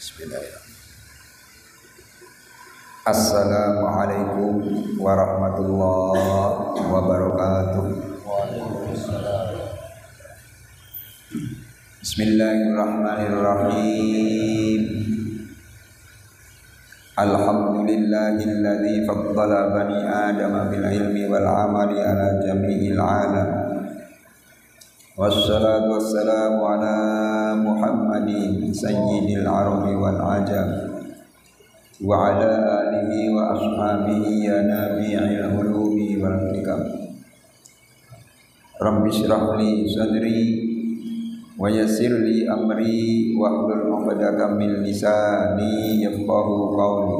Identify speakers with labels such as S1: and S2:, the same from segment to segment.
S1: Bismillahirrahmanirrahim. Assalamualaikum warahmatullahi wabarakatuh. Bismillahirrahmanirrahim. Alhamdulillahilladzi faddala bani adama bil ilmi wal amali ala jami'il alam. Wassalatu wassalamu ala Muhammadin sayyidil arabi wal ajam wa ala alihi wa ashabihi ya nabi'il ulumi wal hikam. Rabbi shrah li sadri wa yassir li amri wahlul 'uqdatam min lisani yafqahu qawli.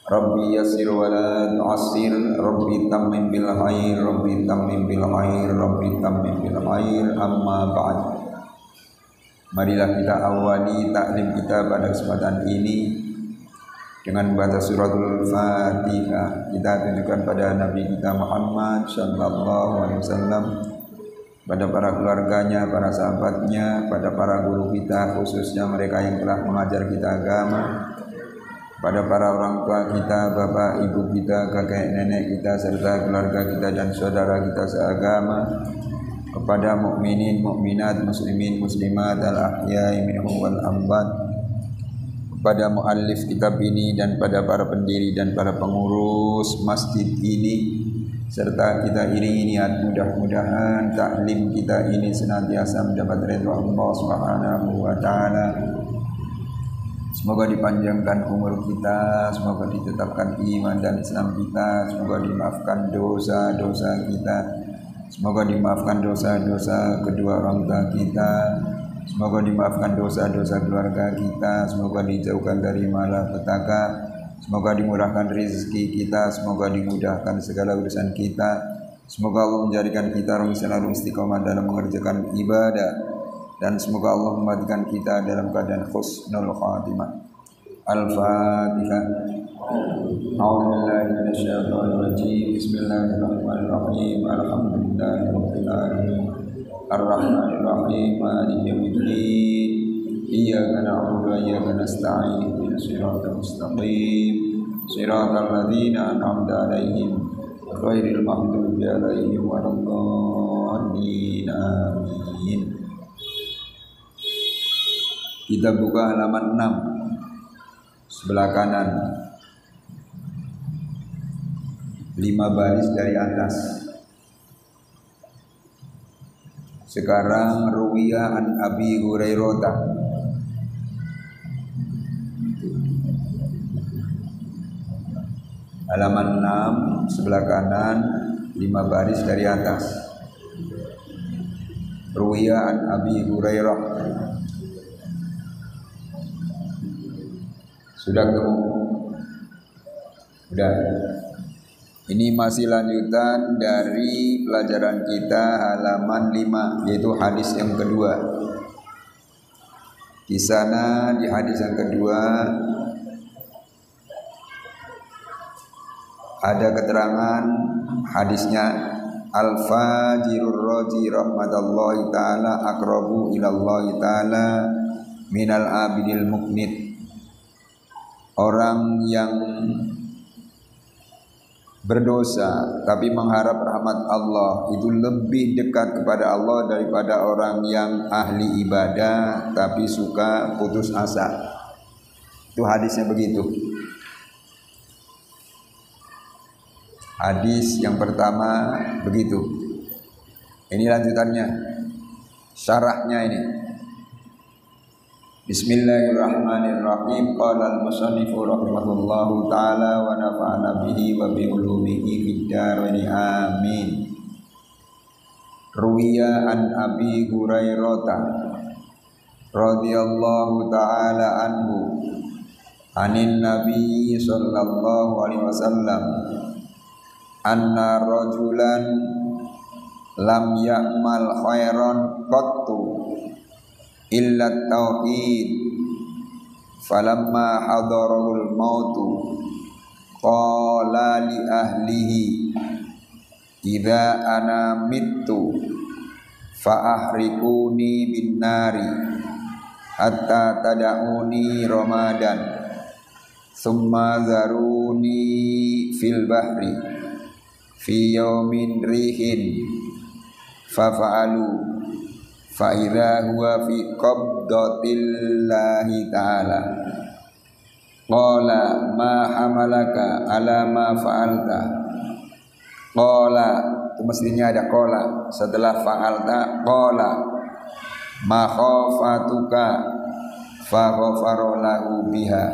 S1: Rabbi yassir wa la tu'assir, Rabbi tammim bil khair, Rabbi tammim bil khair, Rabbi tammim bil khair. Amma ba'd. Marilah kita awali taklim kita pada kesempatan ini dengan membaca suratul Fatihah. Kita tunjukkan pada Nabi kita Muhammad sallallahu alaihi wasallam, pada para keluarganya, para sahabatnya, pada para guru kita, khususnya mereka yang telah mengajar kita agama, pada para orang tua kita, bapak, ibu kita, kakek, nenek kita, serta keluarga kita dan saudara kita seagama, kepada mukminin, mukminat, muslimin, muslimat, al-ahya'i minhum wal amwat, kepada muallif kitab ini dan pada para pendiri dan para pengurus masjid ini, serta kita iringi niat mudah-mudahan taklim kita ini senantiasa mendapat ridha Allah Subhanahu wa taala. Semoga dipanjangkan umur kita, semoga ditetapkan iman dan Islam kita, semoga dimaafkan dosa-dosa kita, semoga dimaafkan dosa-dosa kedua orang tua kita, semoga dimaafkan dosa-dosa keluarga kita, semoga dijauhkan dari malapetaka, semoga dimurahkan rezeki kita, semoga dimudahkan segala urusan kita, semoga Allah menjadikan kita orang selalu istiqomah dalam mengerjakan ibadah, dan semoga Allah mematikan kita dalam keadaan husnul khatimah. Al-Fatihah. A'udzubillahi minasyaitonir rajim. Bismillahirrahmanirrahim. Alhamdulillahirabbil alamin. Arrahmanir rahim. Maliki yaumiddin. Iyyaka na'budu wa iyyaka nasta'in. Ihdinas siratal mustaqim. Siratal ladzina an'amta 'alaihim ghairil maghdubi 'alaihim waladdallin. Amin. Kita buka halaman 6 sebelah kanan, 5 baris dari atas. Sekarang ruwiya an Abi Hurairah, halaman 6 sebelah kanan, 5 baris dari atas. Ruwiya an Abi Hurairah. Sudah ketemu? Sudah. Ini masih lanjutan dari pelajaran kita halaman 5, yaitu hadis yang kedua. Di sana di hadis yang kedua ada keterangan hadisnya, al-fajirur raji rahmatullahi ta'ala aqrabu ilallahi ta'ala minal abidil muqnit. Orang yang berdosa tapi mengharap rahmat Allah itu lebih dekat kepada Allah daripada orang yang ahli ibadah tapi suka putus asa. Itu hadisnya begitu. Hadis yang pertama begitu. Ini lanjutannya, syarahnya ini. Bismillahirrahmanirrahim. Qala al-musannifu rahimahullahu ta'ala wa nafa'ana bihi wa bi ulumihi fid dharain amin. Ruwiya an Abi Hurairah radhiyallahu ta'ala anhu anin nabi sallallahu alaihi wasallam anna rajulan lam ya'mal khairan qattu illa tauhid falamma hadarahul mautu qala li ahlihi idza ana mittu fa ahrikuni bin nari hatta tada'uni Ramadan summa zaruni fil bahri fi yaumin rihin fafa'alu fa idza huwa fi qabdatillahi ta'ala qala ma hamalaka ala ma fa'alta qala, itu mestinya ada qala setelah fa'alta, qala ma khafatuka fa ghafara lahu biha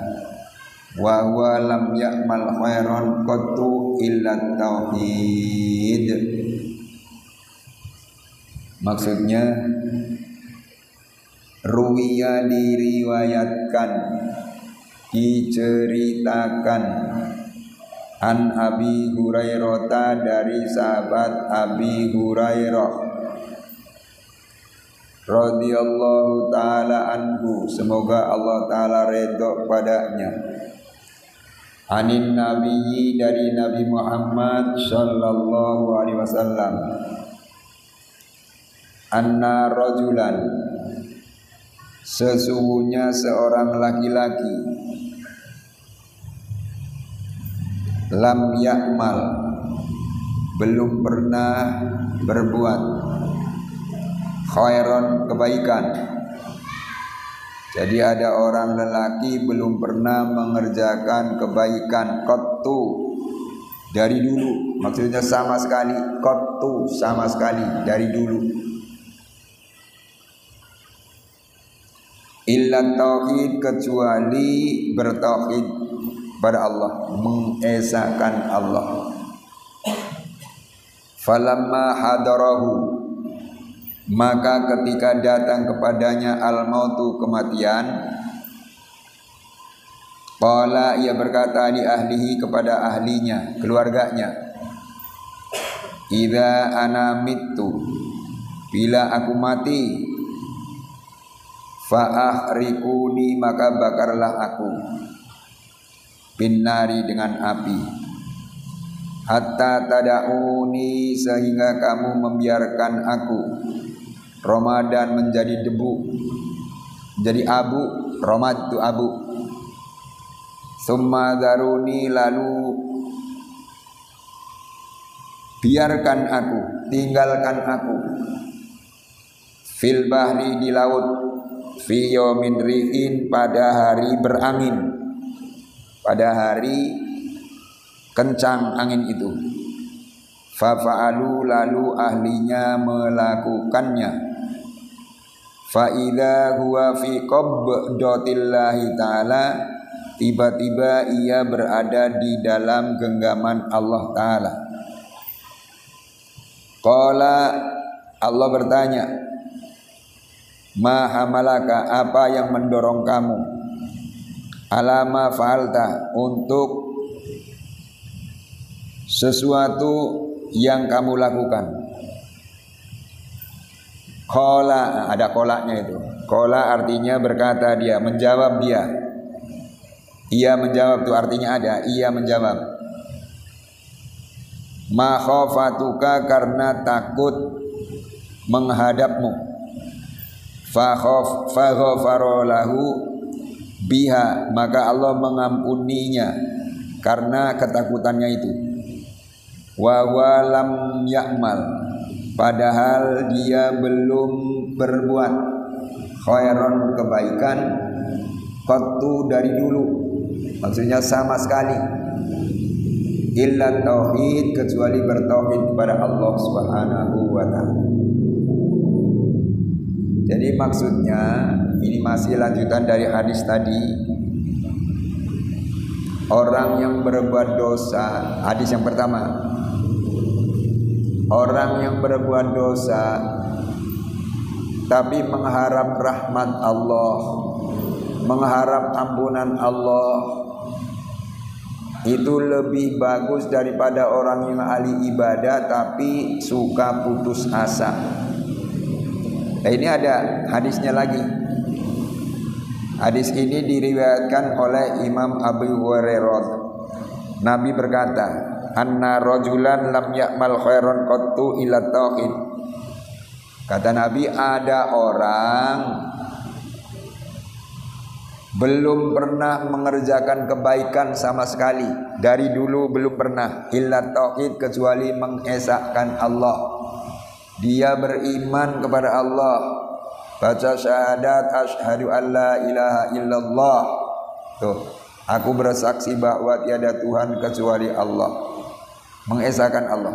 S1: wa huwa lam ya'mal khairan qattu illa tauhid. Maksudnya ruwiya diriwayatkan, diceritakan an Abi Hurairah dari sahabat Abi Hurairah radhiyallahu taala anhu, semoga Allah taala redha padanya, anin nabiyyi dari Nabi Muhammad sallallahu alaihi wasallam, anna rajulan sesungguhnya seorang laki-laki lam ya'mal belum pernah berbuat khairan kebaikan. Jadi ada orang lelaki belum pernah mengerjakan kebaikan qattu dari dulu, maksudnya sama sekali, qattu sama sekali dari dulu, illa tauhid kecuali bertauhid pada Allah, mengesahkan Allah. Falamma hadarahu, maka ketika datang kepadanya al-mautu, kematian, qala, ia berkata di ahlihi, kepada ahlinya, keluarganya, idza ana mittu, bila aku mati, fa ahrikuni, maka bakarlah aku, binnari, dengan api, hatta tada'uni, sehingga kamu membiarkan aku, Ramadan menjadi debu, menjadi abu, Ramad itu abu, summa daruni, lalu biarkan aku, tinggalkan aku, fil bahri, di laut, fi yaumin rihin, pada hari berangin, pada hari kencang angin itu, fafa'alu, lalu ahlinya melakukannya, fa idza huwa fi qabdatillahi ta'ala, tiba-tiba ia berada di dalam genggaman Allah Ta'ala. Qala, Allah bertanya, ma hamalaka, apa yang mendorong kamu, alama fa'alta, untuk sesuatu yang kamu lakukan. Qala, ada qolanya itu. Qala artinya berkata dia, menjawab dia. Ia menjawab itu artinya ada, ia menjawab. Ma khafatuka, karena takut menghadapmu. Fa ghafara lahu biha, maka Allah mengampuninya karena ketakutannya itu. Wa walam ya'mal, padahal dia belum berbuat khairan kebaikan qattu dari dulu, maksudnya sama sekali, illa tauhid, kecuali bertauhid kepada Allah Subhanahu wa ta'ala. Jadi maksudnya ini masih lanjutan dari hadis tadi. Orang yang berbuat dosa, hadis yang pertama, orang yang berbuat dosa tapi mengharap rahmat Allah, mengharap ampunan Allah, itu lebih bagus daripada orang yang ahli ibadah tapi suka putus asa. Nah, ini ada hadisnya lagi. Hadis ini diriwayatkan oleh Imam Abu Hurairah. Nabi berkata, anna rajulan lam ya'mal khairan qattu illa tauhid. Kata Nabi, ada orang belum pernah mengerjakan kebaikan sama sekali. Dari dulu belum pernah. Illa tauhid, kecuali mengesahkan Allah. Dia beriman kepada Allah, baca syahadat asyhadu alla ilaha illallah. Tuh, aku bersaksi bahwa tiada Tuhan kecuali Allah. Mengesahkan Allah.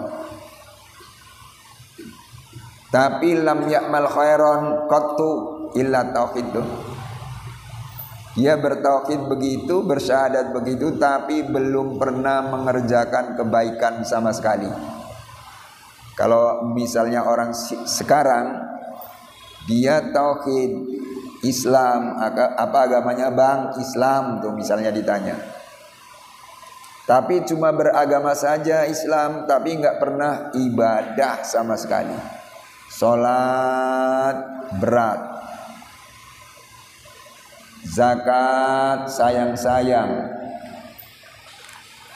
S1: Tapi lam ya'mal khairan qattu illa tauhid tuh. Dia bertauhid begitu, bersyahadat begitu, tapi belum pernah mengerjakan kebaikan sama sekali. Kalau misalnya orang sekarang, dia tauhid Islam, apa agamanya bang? Islam tuh misalnya ditanya. Tapi cuma beragama saja Islam, tapi nggak pernah ibadah sama sekali. Sholat berat, zakat sayang-sayang,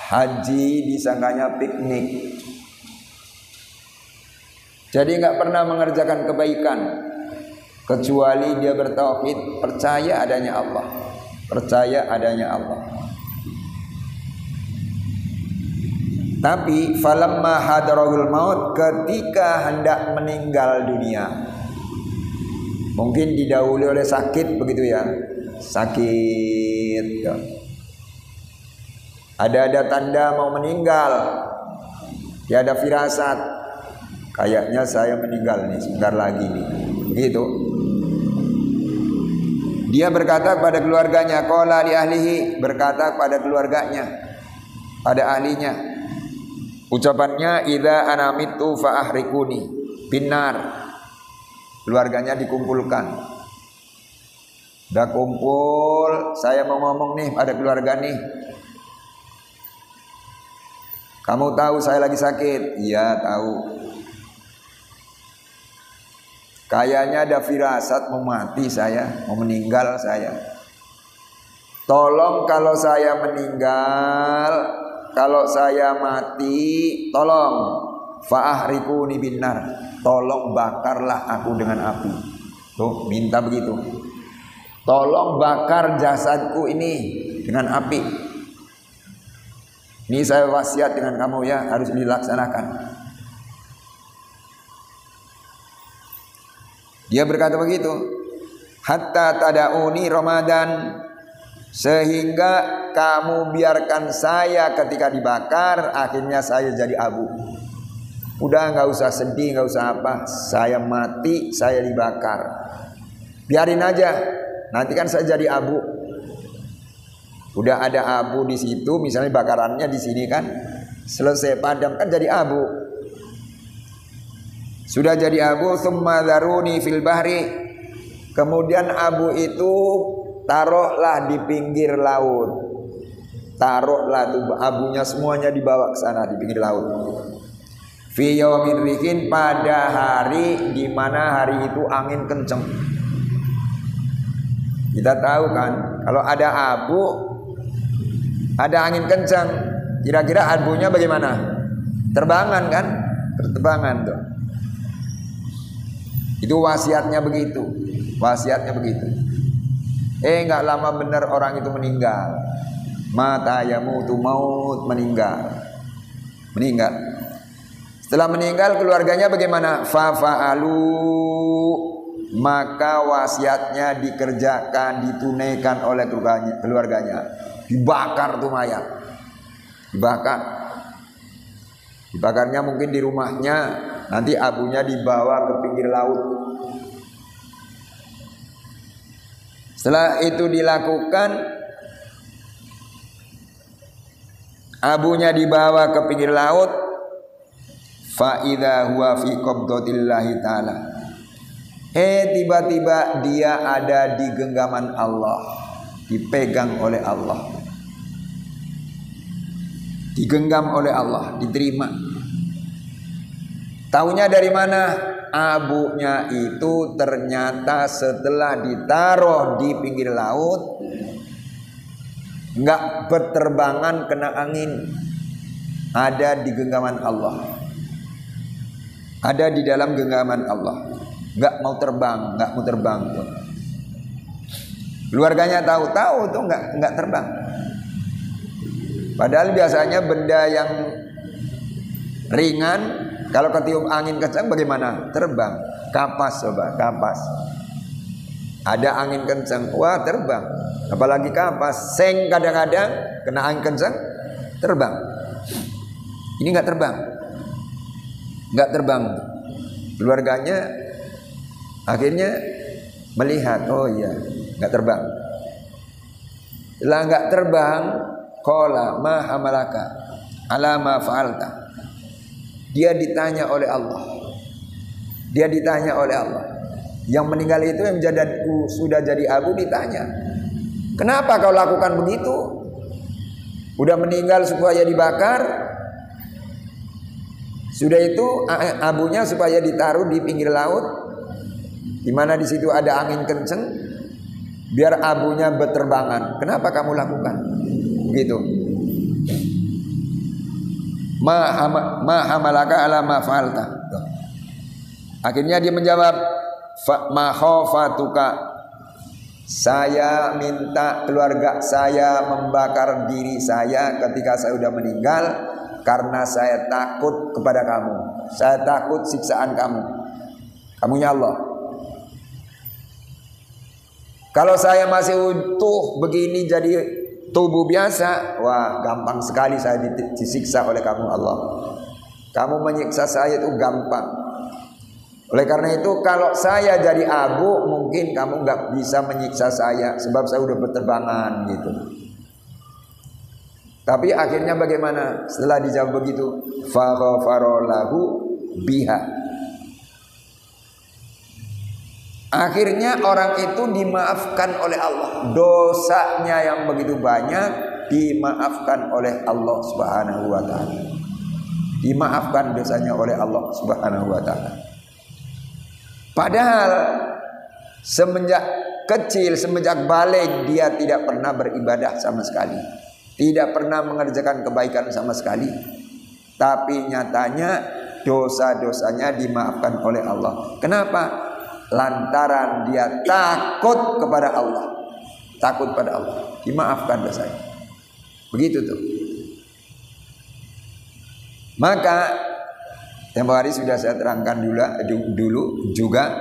S1: haji disangkanya piknik. Jadi nggak pernah mengerjakan kebaikan, kecuali dia bertauhid, percaya adanya Allah, percaya adanya Allah. Tapi falamma hadarul maut, ketika hendak meninggal dunia, mungkin didahului oleh sakit begitu ya. Sakit ya. Ada tanda mau meninggal, tiada firasat, kayaknya saya meninggal nih sebentar lagi nih, begitu. Dia berkata kepada keluarganya, qala li ahlihi, berkata kepada keluarganya, pada ahlinya, ucapannya idza ana mitu fa ahrikuni binar. Keluarganya dikumpulkan. Udah kumpul, saya mau ngomong nih pada keluarga nih. Kamu tahu saya lagi sakit? Iya tahu. Kayaknya ada firasat mau mati saya, mau meninggal saya. Tolong kalau saya meninggal, kalau saya mati, tolong fa'ahrikuni binar, tolong bakarlah aku dengan api. Tuh minta begitu. Tolong bakar jasadku ini dengan api. Ini saya wasiat dengan kamu ya, harus dilaksanakan. Dia berkata begitu. Hatta tada'uni Ramadan, sehingga kamu biarkan saya ketika dibakar, akhirnya saya jadi abu. Udah nggak usah sedih, nggak usah apa. Saya mati, saya dibakar. Biarin aja. Nanti kan saya jadi abu. Udah ada abu di situ, misalnya bakarannya di sini kan, selesai padam kan jadi abu. Sudah jadi abu, tsumma dzaruni fil bahri. Kemudian abu itu taruhlah di pinggir laut. Taruhlah tuh abunya semuanya dibawa ke sana di pinggir laut. Fi yaumin rihin, pada hari di mana hari itu angin kenceng. Kita tahu kan, kalau ada abu, ada angin kencang, kira-kira abunya bagaimana? Terbangan kan? Terbangan tuh. Itu wasiatnya begitu. Wasiatnya begitu. Nggak lama benar orang itu meninggal. Mata yamutu maut, meninggal. Meninggal. Setelah meninggal keluarganya bagaimana? Fa'alu, maka wasiatnya dikerjakan, ditunaikan oleh keluarganya. Dibakar tuh mayat. Dibakar. Dibakarnya mungkin di rumahnya, nanti abunya dibawa ke pinggir laut. Setelah itu dilakukan, abunya dibawa ke pinggir laut, fa idza huwa fi qabdatillahi ta'ala. Tiba-tiba dia ada di genggaman Allah, dipegang oleh Allah, digenggam oleh Allah, diterima. Taunya dari mana? Abunya itu ternyata setelah ditaruh di pinggir laut, nggak berterbangan kena angin, ada di genggaman Allah, ada di dalam genggaman Allah. Nggak mau terbang, nggak mau terbang. Keluarganya tahu tuh nggak terbang. Padahal biasanya benda yang ringan kalau ketiup angin kencang bagaimana? Terbang. Kapas coba, kapas. Ada angin kencang, wah terbang. Apalagi kapas, seng kadang-kadang kena angin kencang terbang. Ini nggak terbang. Nggak terbang. Keluarganya akhirnya melihat, oh iya, nggak terbang. Setelah nggak terbang, qala ma hamalaka ala ma fa'alta. Dia ditanya oleh Allah. Dia ditanya oleh Allah. Yang meninggal itu yang sudah jadi abu ditanya, kenapa kau lakukan begitu? Udah meninggal supaya dibakar. Sudah itu abunya supaya ditaruh di pinggir laut, di mana di situ ada angin kenceng, biar abunya berterbangan. Kenapa kamu lakukan begitu? Ma hamalaka ala ma fa'alta. Akhirnya dia menjawab, ma khafatuka, saya minta keluarga saya membakar diri saya ketika saya sudah meninggal karena saya takut kepada kamu. Saya takut siksaan kamu. Kamunya Allah. Kalau saya masih utuh begini jadi tubuh biasa, wah gampang sekali saya disiksa oleh kamu Allah. Kamu menyiksa saya itu gampang. Oleh karena itu kalau saya jadi abu mungkin kamu nggak bisa menyiksa saya sebab saya udah berterbangan gitu. Tapi akhirnya bagaimana? Setelah dijawab begitu, faghfara lahu biha. Akhirnya orang itu dimaafkan oleh Allah. Dosanya yang begitu banyak dimaafkan oleh Allah Subhanahu wa taala. Dimaafkan dosanya oleh Allah Subhanahu wa taala. Padahal semenjak kecil, semenjak balik dia tidak pernah beribadah sama sekali. Tidak pernah mengerjakan kebaikan sama sekali. Tapi nyatanya dosa-dosanya dimaafkan oleh Allah. Kenapa? Lantaran dia takut kepada Allah. Takut pada Allah, dimaafkan dosanya. Begitu tuh. Maka tempo hari sudah saya terangkan dulu juga,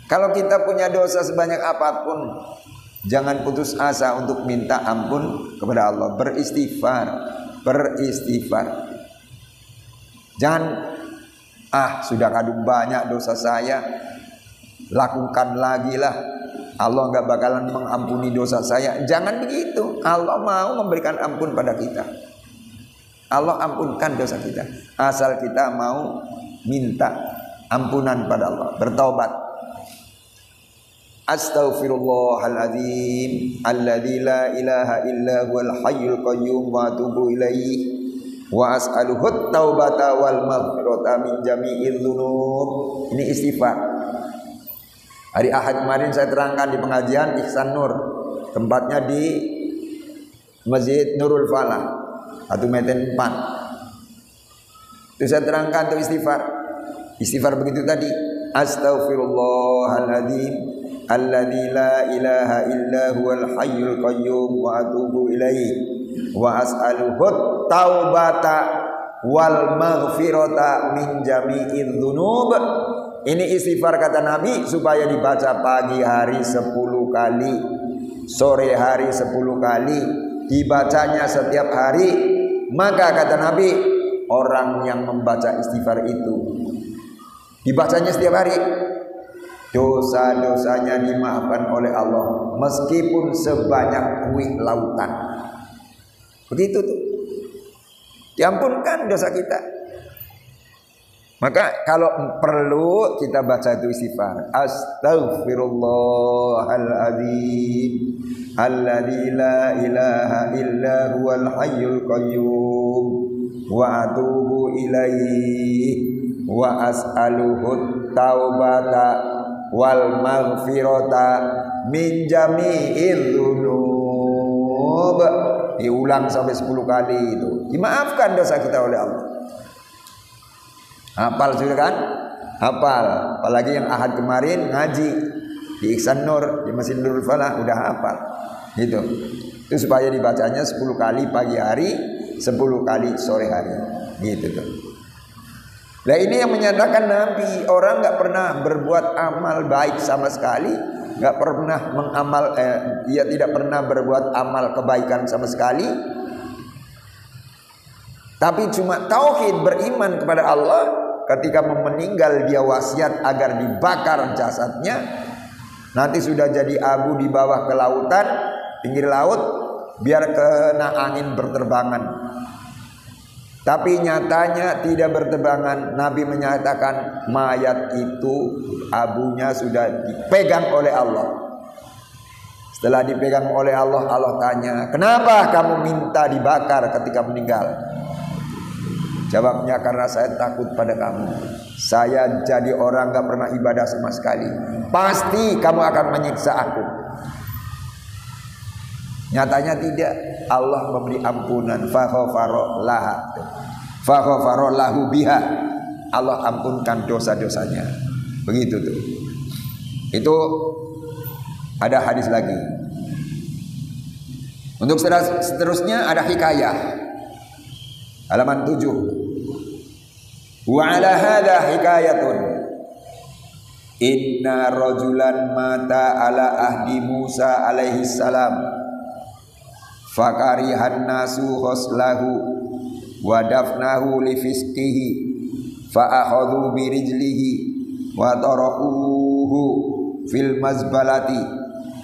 S1: kalau kita punya dosa sebanyak apapun, jangan putus asa untuk minta ampun kepada Allah. Beristighfar. Jangan, sudah kadung banyak dosa saya, lakukan lagi lah, Allah gak bakalan mengampuni dosa saya. Jangan begitu. Allah mau memberikan ampun pada kita. Allah ampunkan dosa kita, asal kita mau minta ampunan pada Allah, bertaubat. Astaghfirullahaladzim alladzi la ilaha illa huwal hayyul qayyum wa atubu ilaihi wa as'aluhu taubata wal maghfirata min jami'il dzunub. Ini istighfar. Hari Ahad kemarin saya terangkan di pengajian Ihsan Nur, tempatnya di Masjid Nurul Falah atau Meten 4. Itu saya terangkan tuh istighfar. Istighfar begitu tadi. Astaghfirullahaladzim alladzi la ilaha illa huwal hayyul qayyum wa atubu ilaihi wa as'aluhu taubata wal maghfirata min jami'idz dzunub. Ini istighfar kata Nabi supaya dibaca pagi hari 10 kali, sore hari 10 kali, dibacanya setiap hari. Maka kata Nabi, orang yang membaca istighfar itu, dibacanya setiap hari, dosa-dosanya dimaafkan oleh Allah meskipun sebanyak kuih lautan. Begitu tuh, diampunkan dosa kita. Maka kalau perlu kita baca itu istighfar. Astaghfirullahaladzim alladzi la ilaha illa huwal hayyul qayyum wa atubu ilaihi wa as'aluhu taubata wal maghfirata min jami'il dzunub. Diulang sampai 10 kali itu. Dimaafkan dosa kita oleh Allah. Hafal sudah kan? Hafal. Apalagi yang Ahad kemarin ngaji di Ihsan Nur, di Masjid Nurul Falah udah hafal. Gitu. Itu supaya dibacanya 10 kali pagi hari, 10 kali sore hari. Gitu tuh. Nah ini yang menyatakan Nabi, orang nggak pernah berbuat amal baik sama sekali, nggak pernah dia tidak pernah berbuat amal kebaikan sama sekali, tapi cuma tauhid beriman kepada Allah. Ketika meninggal dia wasiat agar dibakar jasadnya, nanti sudah jadi abu di bawah ke lautan, pinggir laut, biar kena angin berterbangan. Tapi nyatanya tidak berterbangan. Nabi menyatakan mayat itu abunya sudah dipegang oleh Allah. Setelah dipegang oleh Allah, Allah tanya, kenapa kamu minta dibakar ketika meninggal? Jawabnya, karena saya takut pada kamu. Saya jadi orang gak pernah ibadah sama sekali. Pasti kamu akan menyiksa aku. Nyatanya tidak. Allah memberi ampunan. Faghfara lahu biha. Allah ampunkan dosa-dosanya. Begitu tuh. Itu ada hadis lagi. Untuk seterusnya ada hikayah. Halaman 7. Wa ala hadha hikayatun. Inna rajulan mata ala ahdi Musa alaihi salam. Fakarihan nasu khoslahu wa dafnahu li fisqihi fa akhadhu bi rijlihi wa tarakuhu fil mazbalati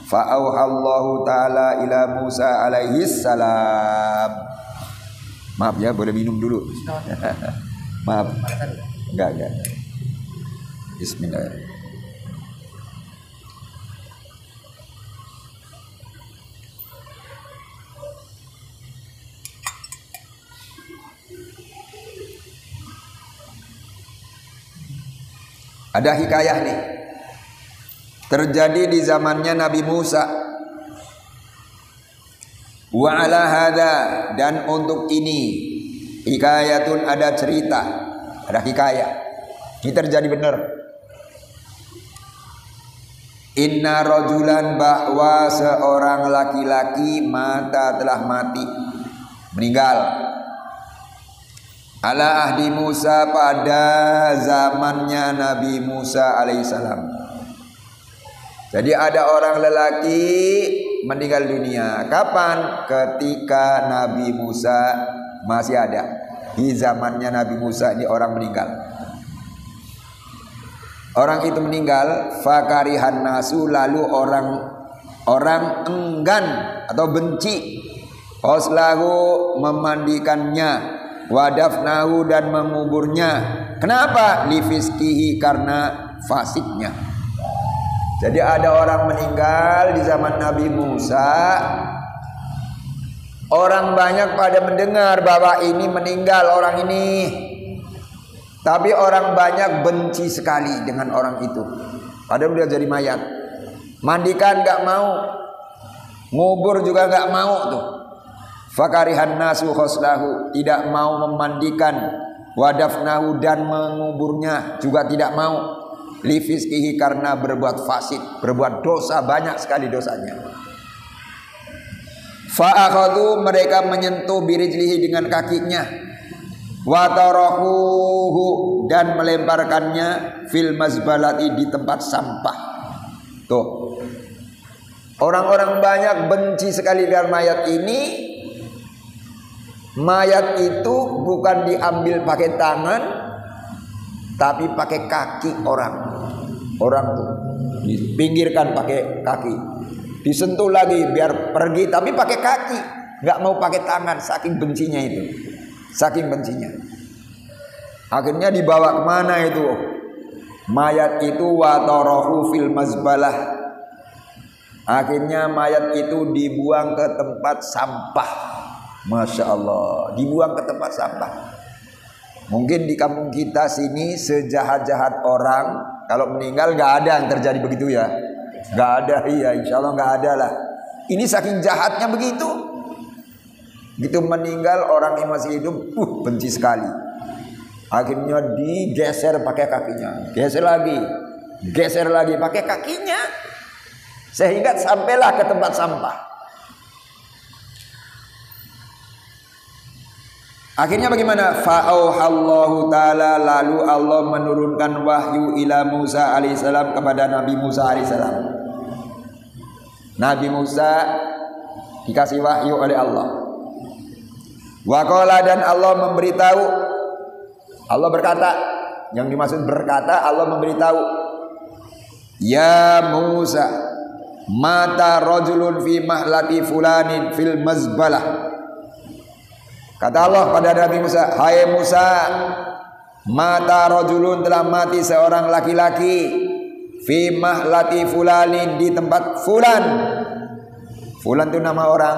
S1: fa auhallahu ta'ala ila Musa alaihi salam. Maaf ya, boleh minum dulu. Maaf. Enggak. Bismillah. Ada hikayah nih. Terjadi di zamannya Nabi Musa. Wa ala hadza, dan untuk ini hikayatun, ada cerita, ada hikayah. Ini terjadi benar. Inna rajulan, bahwa seorang laki-laki mata telah mati, meninggal. Ala ahdi Musa, pada zamannya Nabi Musa alaihissalam. Jadi ada orang lelaki meninggal dunia. Kapan? Ketika Nabi Musa masih ada. Di zamannya Nabi Musa ini orang meninggal. Orang itu meninggal, fakarihan nasu, lalu orang enggan atau benci, oslahu, memandikannya, wadafnahu, dan menguburnya. Kenapa? Lifiskihi, karena fasiknya. Jadi ada orang meninggal di zaman Nabi Musa. Orang banyak pada mendengar bahwa ini meninggal orang ini. Tapi orang banyak benci sekali dengan orang itu. Padahal dia jadi mayat. Mandikan gak mau, ngubur juga gak mau tuh. Fakarihan nasu khoslahu, tidak mau memandikan, wadafnahu, dan menguburnya juga tidak mau. Lifiskihi, karena berbuat fasik, berbuat dosa, banyak sekali dosanya. Fa'akhadhu, mereka menyentuh birijlihi, dengan kakinya, wa tarahuhu, dan melemparkannya fil mazbalati, di tempat sampah. Tuh, orang-orang banyak benci sekali dengan mayat ini. Mayat itu bukan diambil pakai tangan, tapi pakai kaki orang. Orang tuh dipinggirkan pakai kaki, disentuh lagi biar pergi, tapi pakai kaki, nggak mau pakai tangan, saking bencinya itu, saking bencinya. Akhirnya dibawa kemana itu mayat itu? Watorohu fil mazbalah. Akhirnya mayat itu dibuang ke tempat sampah. Masya Allah, dibuang ke tempat sampah. Mungkin di kampung kita sini sejahat-jahat orang, kalau meninggal nggak ada yang terjadi begitu ya, nggak ada, iya, insya Allah nggak ada lah. Ini saking jahatnya begitu. Gitu meninggal orang yang masih hidup, benci sekali. Akhirnya digeser pakai kakinya, geser lagi pakai kakinya. sehingga sampailah ke tempat sampah. Akhirnya bagaimana? Fa'auhallahu ta'ala, lalu Allah menurunkan wahyu ila Musa alaihissalam kepada Nabi Musa alaihissalam. Nabi Musa dikasih wahyu oleh Allah. Wa qala, dan Allah memberitahu, Allah berkata, yang dimaksud berkata, Allah memberitahu, ya Musa, mata rajulun fi mahlati fulanin fil mazbalah. Kata Allah pada Nabi Musa, hai Musa, mata rajulun, telah mati seorang laki-laki, fi mahlati fulanin, di tempat fulan. Fulan itu nama orang,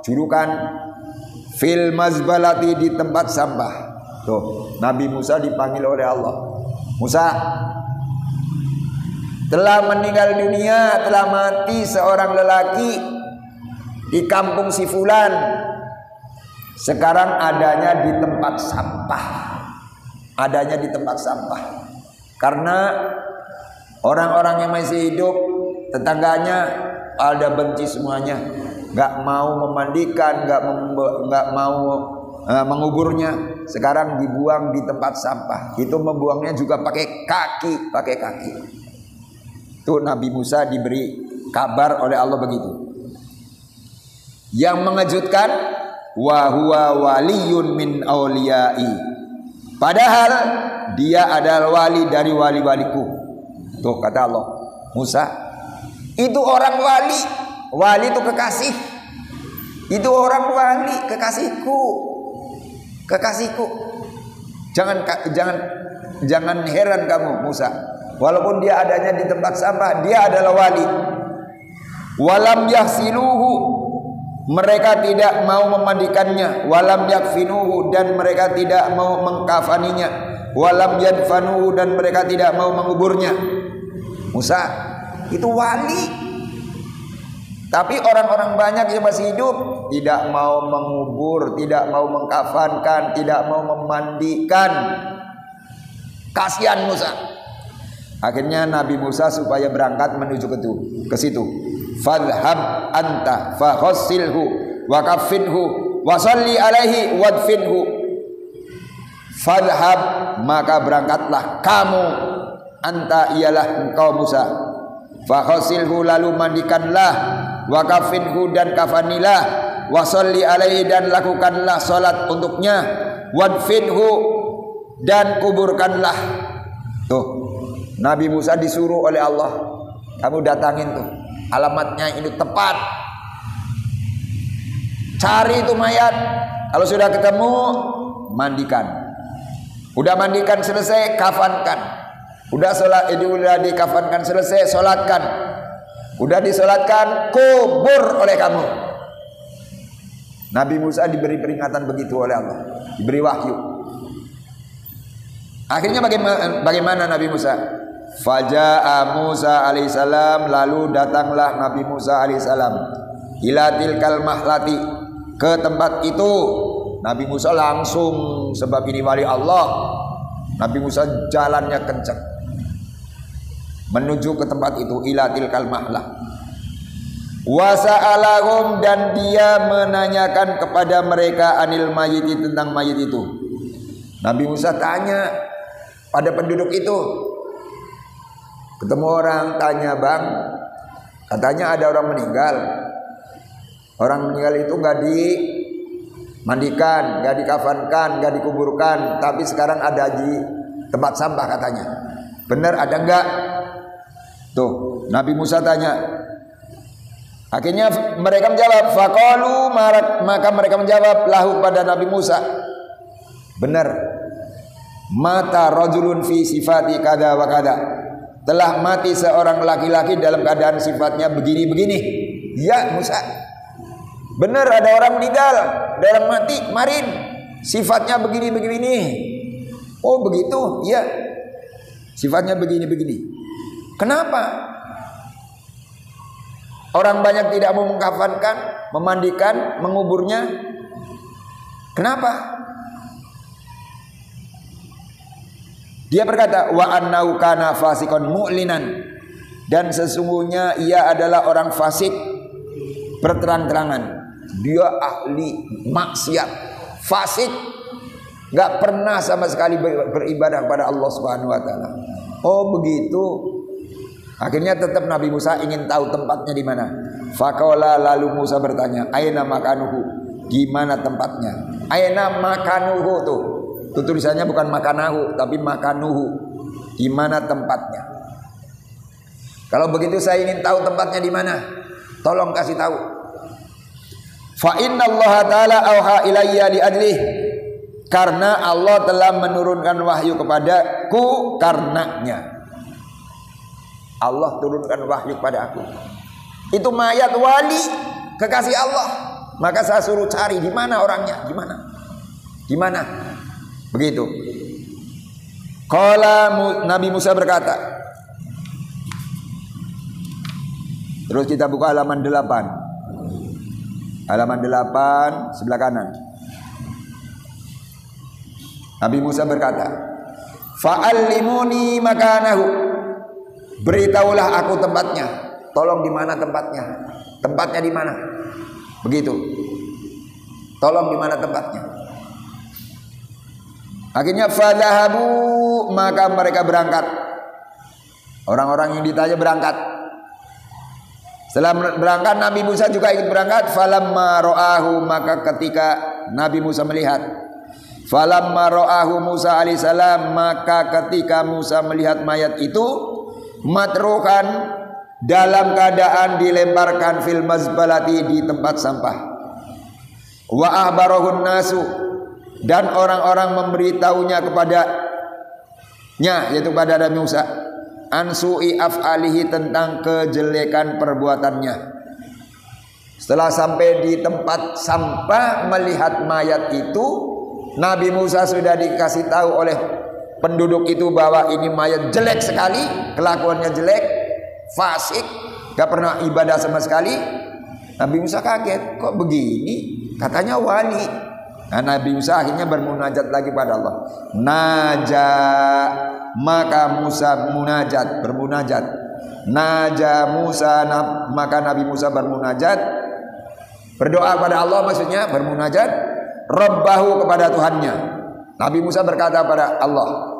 S1: julukan. Fil mazbalati, di tempat sampah. Tuh, Nabi Musa dipanggil oleh Allah. Musa, telah meninggal dunia, telah mati seorang lelaki di kampung si fulan. Sekarang adanya di tempat sampah. Adanya di tempat sampah. Karena orang-orang yang masih hidup, tetangganya ada benci semuanya, nggak mau memandikan, nggak mau menguburnya. Sekarang dibuang di tempat sampah. Itu membuangnya juga pakai kaki. Itu Nabi Musa diberi kabar oleh Allah begitu. Yang mengejutkan, wa huwa waliyun min auliyai, padahal dia adalah wali dari wali-waliku. Tuh kata Allah, Musa itu orang wali. Wali itu kekasih. Itu orang wali, kekasihku. Jangan heran kamu Musa, walaupun dia adanya di tempat sampah, dia adalah wali. Walam yahsiluhu, mereka tidak mau memandikannya. Walam yakfinuhu, dan mereka tidak mau mengkafaninya. Walam yadfanuhu, dan mereka tidak mau menguburnya. Musa itu wali, tapi orang-orang banyak yang masih hidup tidak mau mengubur, tidak mau mengkafankan, tidak mau memandikan. Kasihan Musa. Akhirnya Nabi Musa supaya berangkat menuju ke situ. Fadhhab anta faghsilhu wa kaffinhu wa shalli alaihi wadfinhu. Fadhhab, maka berangkatlah kamu, anta ialah engkau Musa, faghsilhu, lalu mandikanlah, wa kaffinhu, dan kafanilah, wa shalli alaihi, dan lakukanlah salat untuknya, wadfinhu, dan kuburkanlah. Tuh, Nabi Musa disuruh oleh Allah, kamu datangin tuh, alamatnya ini tepat, cari itu mayat, kalau sudah ketemu mandikan. Udah mandikan selesai, kafankan. Udah dikafankan selesai, solatkan. Udah disolatkan, kubur oleh kamu. Nabi Musa diberi peringatan begitu oleh Allah, diberi wahyu. Akhirnya bagaimana Nabi Musa? Faja'a Musa alaihissalam, lalu datanglah Nabi Musa alaihissalam ila tilkal mahlati, ke tempat itu. Nabi Musa langsung, sebab ini wali Allah, Nabi Musa jalannya kencang menuju ke tempat itu, ila tilkal mahlah. Wa sa'alahum, dan dia menanyakan kepada mereka anil mayiti, tentang mayit itu. Nabi Musa tanya pada penduduk itu. Ketemu orang, tanya, bang, katanya ada orang meninggal. Orang meninggal itu gak dimandikan, gak dikafankan, gak dikuburkan, tapi sekarang ada di tempat sampah katanya. Benar ada enggak? Tuh, Nabi Musa tanya. Akhirnya mereka menjawab, faqalu, maka mereka menjawab lahu pada Nabi Musa, benar, mata rajulun fi sifati kada wa kada, telah mati seorang laki-laki dalam keadaan sifatnya begini-begini. Ya Musa, benar ada orang meninggal, ada orang mati kemarin, sifatnya begini-begini. Oh begitu, iya, sifatnya begini-begini. Kenapa? Orang banyak tidak mau mengkafankan, memandikan, menguburnya. Kenapa? Dia berkata, wa annahu kana fasikon mu'linan, dan sesungguhnya ia adalah orang fasik berterang-terangan. Dia ahli maksiat, fasik, nggak pernah sama sekali beribadah kepada Allah Subhanahu wa taala. Oh begitu. Akhirnya tetap Nabi Musa ingin tahu tempatnya di mana. Faqala, lalu Musa bertanya, aina makanuhu? Gimana tempatnya? Aina makanuhu tuh. Itu tulisannya bukan makanahu tapi makanuhu. Gimana tempatnya? Kalau begitu saya ingin tahu tempatnya di mana. Tolong kasih tahu. Fa inna Allah taala auha ilayya li adlih. Karena Allah telah menurunkan wahyu kepadaku karenanya. Allah turunkan wahyu kepada aku. Itu mayat wali kekasih Allah. Maka saya suruh cari di mana orangnya, di mana. Begitu. Qala, Nabi Musa berkata. Terus kita buka halaman 8. Halaman 8 sebelah kanan. Nabi Musa berkata, fa'allimuni makanahu. Beritahulah aku tempatnya. Tolong di mana tempatnya? Tempatnya di mana? Begitu. Tolong di mana tempatnya? Akhirnya fadhahabu, maka mereka berangkat. Orang-orang yang ditanya berangkat. Setelah berangkat Nabi Musa juga ikut berangkat. Falamma ra'ahu, maka ketika Nabi Musa melihat. Falamma ra'ahu Musa alaihissalam, maka ketika Musa melihat mayat itu matrukan dalam keadaan dilemparkan fil mazbalati di tempat sampah. Wa ahbarahun nasu, dan orang-orang memberitahunya kepadanya, yaitu pada Nabi Musa, ansu'i af'alihi, tentang kejelekan perbuatannya. Setelah sampai di tempat sampah melihat mayat itu, Nabi Musa sudah dikasih tahu oleh penduduk itu bahwa ini mayat jelek sekali, kelakuannya jelek, fasik, gak pernah ibadah sama sekali. Nabi Musa kaget, kok begini? Katanya wali. Nah, Nabi Musa akhirnya bermunajat lagi pada Allah. Maka Musa bermunajat. Maka Nabi Musa bermunajat, berdoa pada Allah, maksudnya bermunajat, Rabbahu, kepada Tuhannya. Nabi Musa berkata pada Allah.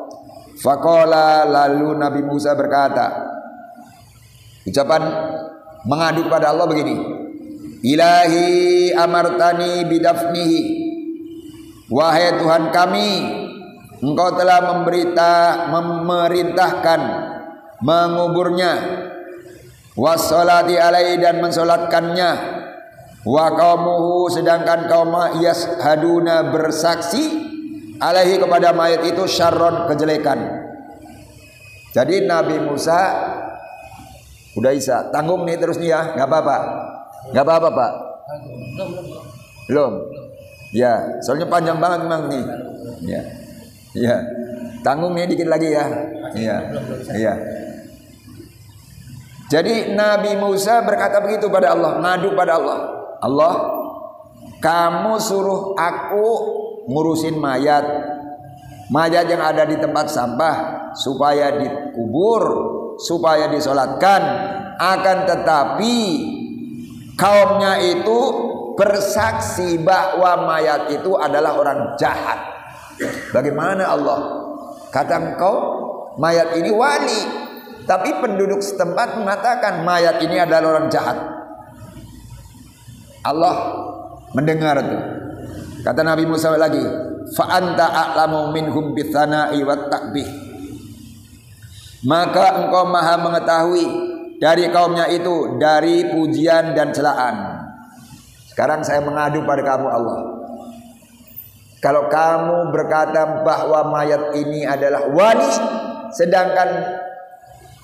S1: Faqala, lalu Nabi Musa berkata, ucapan mengadu pada Allah begini, Ilahi amartani bidafnihi, wahai Tuhan kami, Engkau telah memerintahkan menguburnya, wassalati alaihi, dan mensolatkannya, wa qaumuhu, sedangkan kaum yashaduna bersaksi alaihi, kepada mayat itu, syarron, kejelekan. Jadi Nabi Musa udah Isa, tanggung nih terus nih ya, nggak apa-apa Pak. Belum. Ya, soalnya panjang banget memang nih. Ya, tanggung nih dikit lagi ya. Iya. Jadi Nabi Musa berkata begitu pada Allah, ngadu pada Allah. Allah, kamu suruh aku ngurusin mayat yang ada di tempat sampah supaya dikubur, supaya disolatkan. Akan tetapi kaumnya itu bersaksi bahwa mayat itu adalah orang jahat. Bagaimana Allah? Kata engkau mayat ini wali, tapi penduduk setempat mengatakan mayat ini adalah orang jahat. Allah mendengar itu. Kata Nabi Musa lagi, fa anta a'lamu minhum bitsana'i wat takbih. Maka engkau maha mengetahui dari kaumnya itu dari pujian dan celaan. Sekarang saya mengadu pada kamu Allah. Kalau kamu berkata bahwa mayat ini adalah wali, sedangkan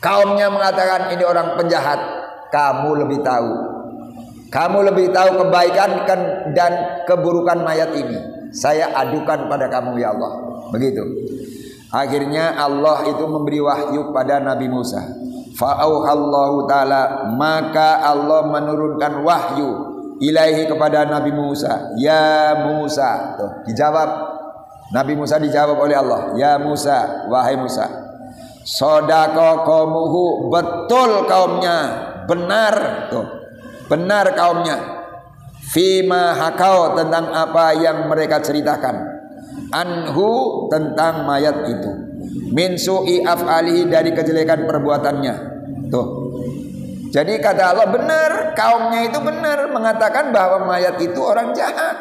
S1: kaumnya mengatakan ini orang penjahat, kamu lebih tahu. Kamu lebih tahu kebaikan dan keburukan mayat ini. Saya adukan pada kamu ya Allah. Begitu. Akhirnya Allah itu memberi wahyu pada Nabi Musa. Fa'auhallahu ta'ala, maka Allah menurunkan wahyu ilaihi kepada Nabi Musa. Ya Musa. Tuh, dijawab. Nabi Musa dijawab oleh Allah. Ya Musa, wahai Musa. Sodako kaumuhu, betul kaumnya, benar tuh, benar kaumnya. Fima hakau, tentang apa yang mereka ceritakan. Anhu, tentang mayat itu. Min su'i af'alihi, dari kejelekan perbuatannya. Tuh. Jadi kata Allah, benar, kaumnya itu benar mengatakan bahwa mayat itu orang jahat.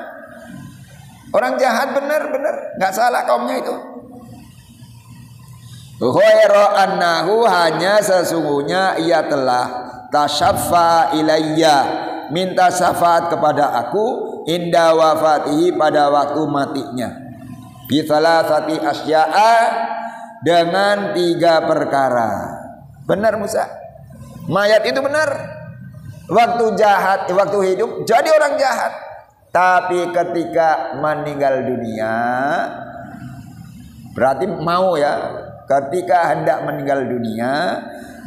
S1: Orang jahat, benar, nggak salah kaumnya itu. Ghaira annahu, hanya sesungguhnya ia telah tasyaffa ilayya, minta syafaat kepada aku, inda wafatihi, pada waktu matinya. Bi thalathati asya'a, dengan 3 perkara. Benar Musa, mayat itu benar. Waktu jahat, waktu hidup jadi orang jahat, tapi ketika meninggal dunia, berarti mau ya, ketika hendak meninggal dunia,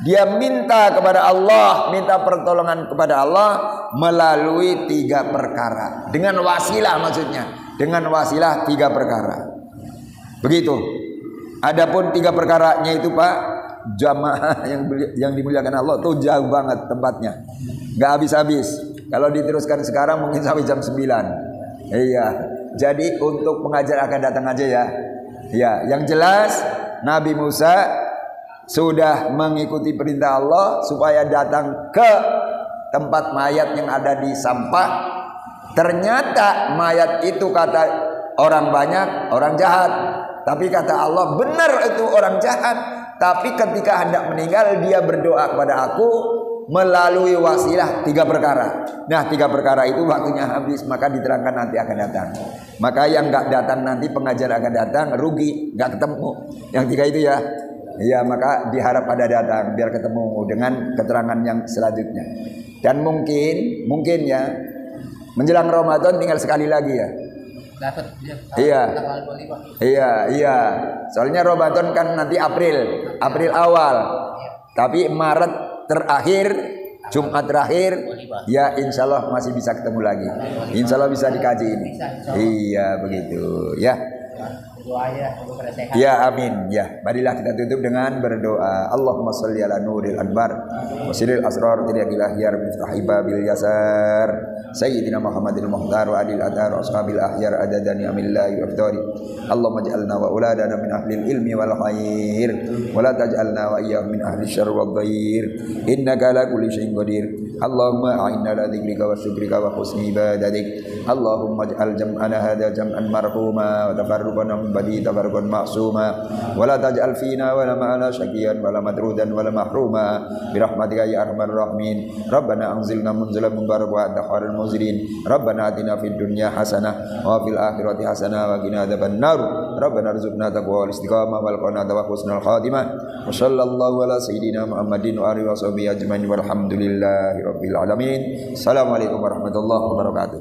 S1: dia minta kepada Allah, minta pertolongan kepada Allah melalui 3 perkara. Dengan wasilah, maksudnya dengan wasilah 3 perkara. Begitu. Adapun 3 perkaranya itu Pak, jamaah yang dimuliakan Allah tuh jauh banget tempatnya, nggak habis-habis. Kalau diteruskan sekarang mungkin sampai jam 9. Iya. Jadi untuk pengajar akan datang aja ya. Ya, yang jelas Nabi Musa sudah mengikuti perintah Allah supaya datang ke tempat mayat yang ada di sampah. Ternyata mayat itu kata orang banyak, orang jahat. Tapi kata Allah, benar itu orang jahat. Tapi ketika hendak meninggal, dia berdoa kepada aku melalui wasilah 3 perkara. Nah, 3 perkara itu waktunya habis, maka diterangkan nanti akan datang. Maka yang nggak datang nanti pengajar akan datang, rugi, nggak ketemu. Yang 3 itu ya. Iya, maka diharap ada datang biar ketemu dengan keterangan yang selanjutnya. Dan mungkin ya, menjelang Ramadan tinggal sekali lagi ya.
S2: Dapat
S1: ya. Iya. Soalnya Ramadan kan nanti April awal. Tapi Maret terakhir, Jumat terakhir, ya insya Allah masih bisa ketemu lagi. Insya Allah bisa dikaji ini. Iya, begitu ya. Ya, amin. Ya, marilah kita tutup dengan berdoa. Allahumma sholli ala nuril anbar wa sirril asrar tilakil ahyar miftahi babil yasar sayyidina Muhammadil muhtar wa adil adhar wa ashabil ahyar adadani amillahi wa afdari. Allahumma ja'alna wa uladana min ahlil ilmi wal khair wa la taj'alna wa iyyahum min ahli syarr wa dhair. Innaka ala kulli syai'in qadir. Allahumma a'inna ala dzikrika wa syukrika wa husni ibadatik. Allahumma ij'al jam'ana hadza jam'an marhuma wa tafarruqana min ba'di tafarruqan ma'suma wa la taj'al fina wa la ma'ana syaqiyan wa la madrudan wa la mahruma bi rahmatika ya arhamar rahimin. Rabbana anzilna munzalan mubarak wa anta khairul munzilin. Rabbana atina fid dunya hasanah wa fil akhirati hasanah wa qina adzabannar. Rabbana rzuqna taqwa wal istiqamah wal qanaata wa husnul khatimah. Wa sallallahu ala sayyidina Muhammadin wa alihi wa sahbihi ajmain walhamdulillahi rabbil alamin. Assalamualaikum warahmatullahi wabarakatuh.